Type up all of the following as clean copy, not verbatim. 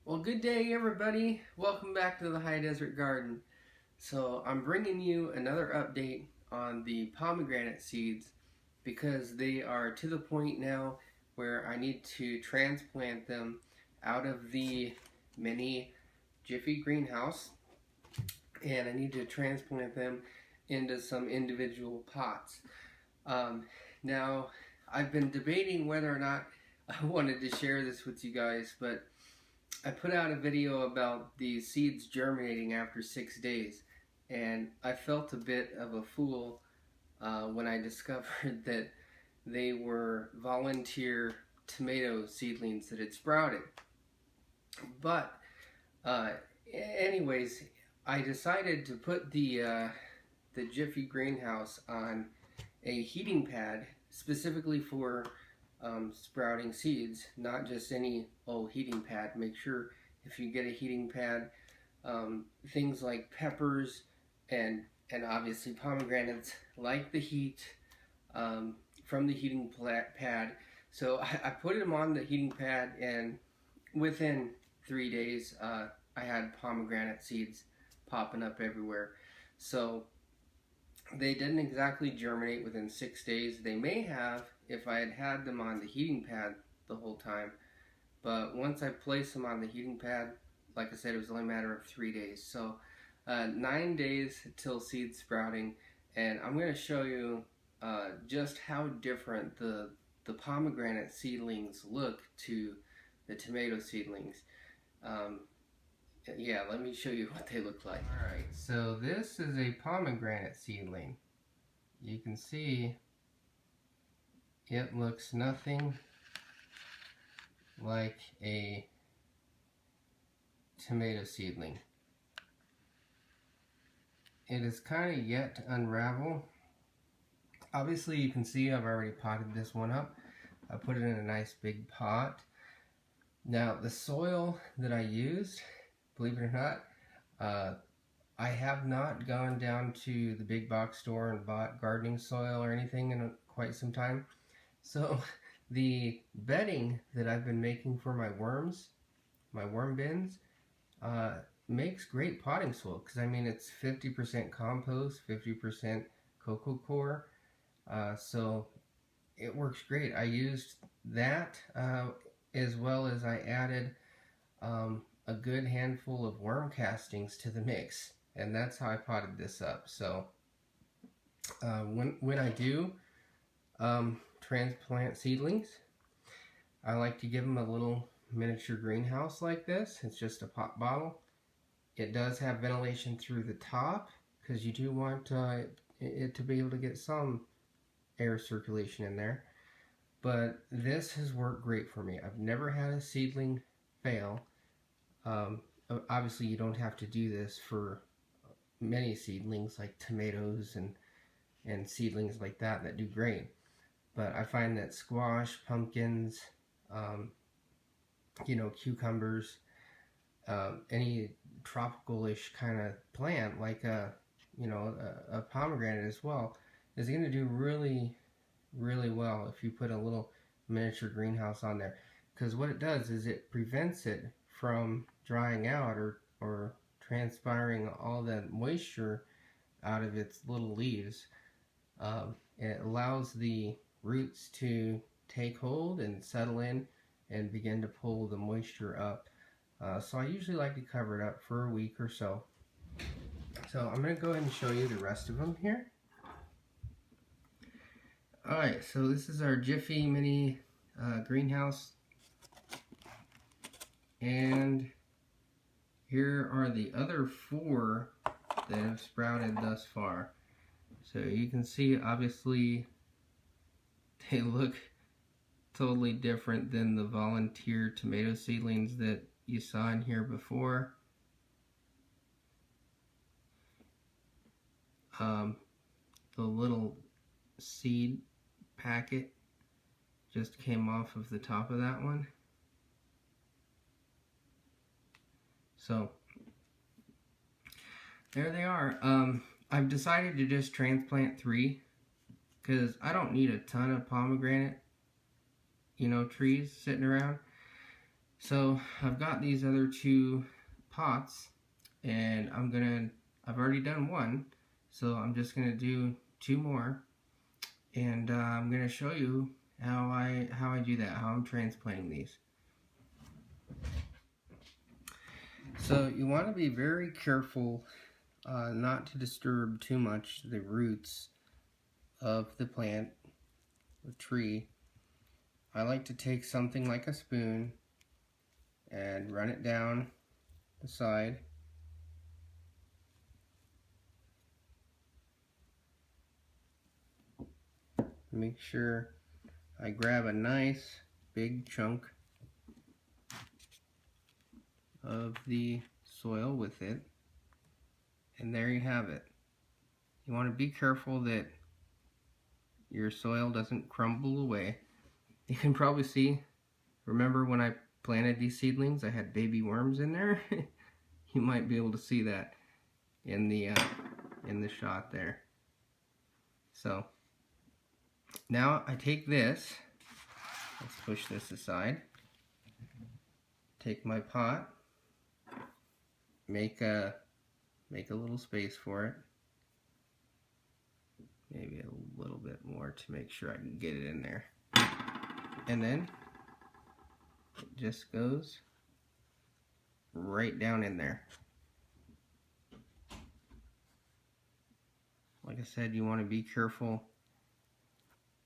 Well, good day everybody. Welcome back to the High Desert Garden. So I'm bringing you another update on the pomegranate seeds because they are to the point now where I need to transplant them out of the mini Jiffy greenhouse, and I need to transplant them into some individual pots. Now, I've been debating whether or not I wanted to share this with you guys, but I put out a video about the seeds germinating after 6 days, and I felt a bit of a fool when I discovered that they were volunteer tomato seedlings that had sprouted. But anyways, I decided to put the Jiffy greenhouse on a heating pad specifically for sprouting seeds, not just any old heating pad. Make sure if you get a heating pad, things like peppers and obviously pomegranates like the heat from the heating pad. So I put them on the heating pad, and within 3 days I had pomegranate seeds popping up everywhere. So they didn't exactly germinate within 6 days. They may have if I had had them on the heating pad the whole time, but once I placed them on the heating pad, like I said, it was only a matter of 3 days. So 9 days till seed sprouting, and I'm going to show you just how different the pomegranate seedlings look to the tomato seedlings. Yeah, let me show you what they look like. Alright, so this is a pomegranate seedling. You can see it looks nothing like a tomato seedling. It is kind of yet to unravel. Obviously you can see I've already potted this one up. I put it in a nice big pot. Now the soil that I used, believe it or not, I have not gone down to the big box store and bought gardening soil or anything in quite some time. So the bedding that I've been making for my worms, my worm bins, makes great potting soil, because I mean it's 50% compost, 50% cocoa coir, so it works great. I used that as well as I added a good handful of worm castings to the mix, and that's how I potted this up. So when I do transplant seedlings, I like to give them a little miniature greenhouse like this. It's just a pop bottle. It does have ventilation through the top because you do want it to be able to get some air circulation in there. But this has worked great for me. I've never had a seedling fail. Obviously you don't have to do this for many seedlings like tomatoes and seedlings like that do great. But I find that squash, pumpkins, cucumbers, any tropical-ish kind of plant like a pomegranate as well is going to do really, really well if you put a little miniature greenhouse on there. Because what it does is it prevents it from drying out or transpiring all that moisture out of its little leaves. It allows the roots to take hold and settle in and begin to pull the moisture up. So I usually like to cover it up for a week or so. So I'm going to go ahead and show you the rest of them here. Alright, so this is our Jiffy mini greenhouse, and here are the other 4 that have sprouted thus far. So you can see obviously they look totally different than the volunteer tomato seedlings that you saw in here before. The little seed packet just came off of the top of that one. So there they are. I've decided to just transplant 3 because I don't need a ton of pomegranate trees sitting around. So I've got these other two pots, and I've already done one, so I'm just gonna do two more, and I'm gonna show you how I do that, how I'm transplanting these. So you want to be very careful not to disturb too much the roots of the plant, the tree. I like to take something like a spoon and run it down the side. Make sure I grab a nice big chunk of the soil with it, and there you have it. You want to be careful that your soil doesn't crumble away. You can probably see, remember when I planted these seedlings, I had baby worms in there. You might be able to see that in the shot there. So now I take this, let's push this aside, take my pot, make a little space for it, maybe a little bit more to make sure I can get it in there, and then it just goes right down in there. Like I said, you want to be careful.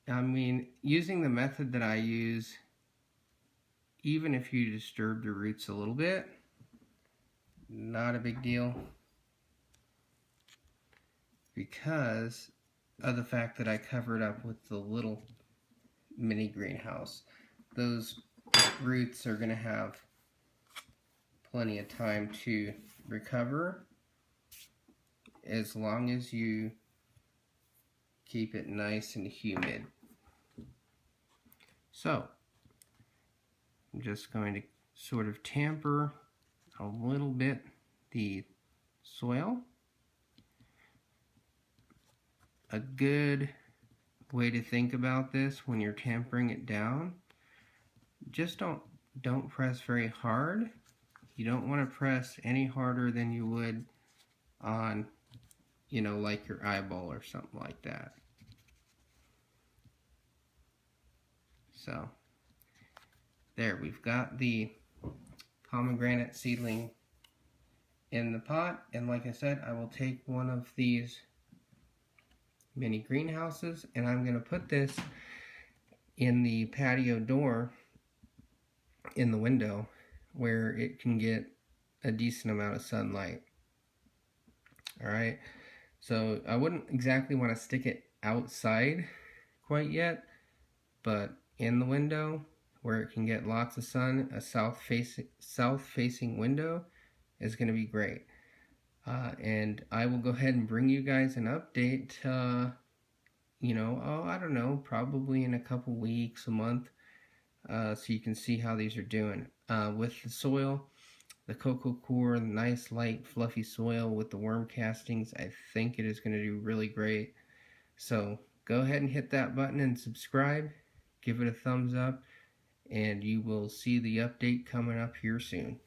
I mean, using the method that I use, even if you disturb the roots a little bit, not a big deal, because of the fact that I covered up with the little mini greenhouse. Those roots are going to have plenty of time to recover as long as you keep it nice and humid. So I'm just going to sort of tamper a little bit the soil. A good way to think about this when you're tampering it down, just don't press very hard. You don't want to press any harder than you would on, you know, like your eyeball or something like that. So there, we've got the pomegranate seedling in the pot, and like I said, I will take one of these mini greenhouses and I'm going to put this in the patio door in the window where it can get a decent amount of sunlight. Alright, so I wouldn't exactly want to stick it outside quite yet, but in the window where it can get lots of sun, a south-facing window is going to be great. And I will go ahead and bring you guys an update, you know, I don't know, probably in a couple weeks, a month, so you can see how these are doing. With the soil, the cocoa core, the nice light fluffy soil with the worm castings, I think it is going to do really great. So go ahead and hit that button and subscribe, give it a thumbs up, and you will see the update coming up here soon.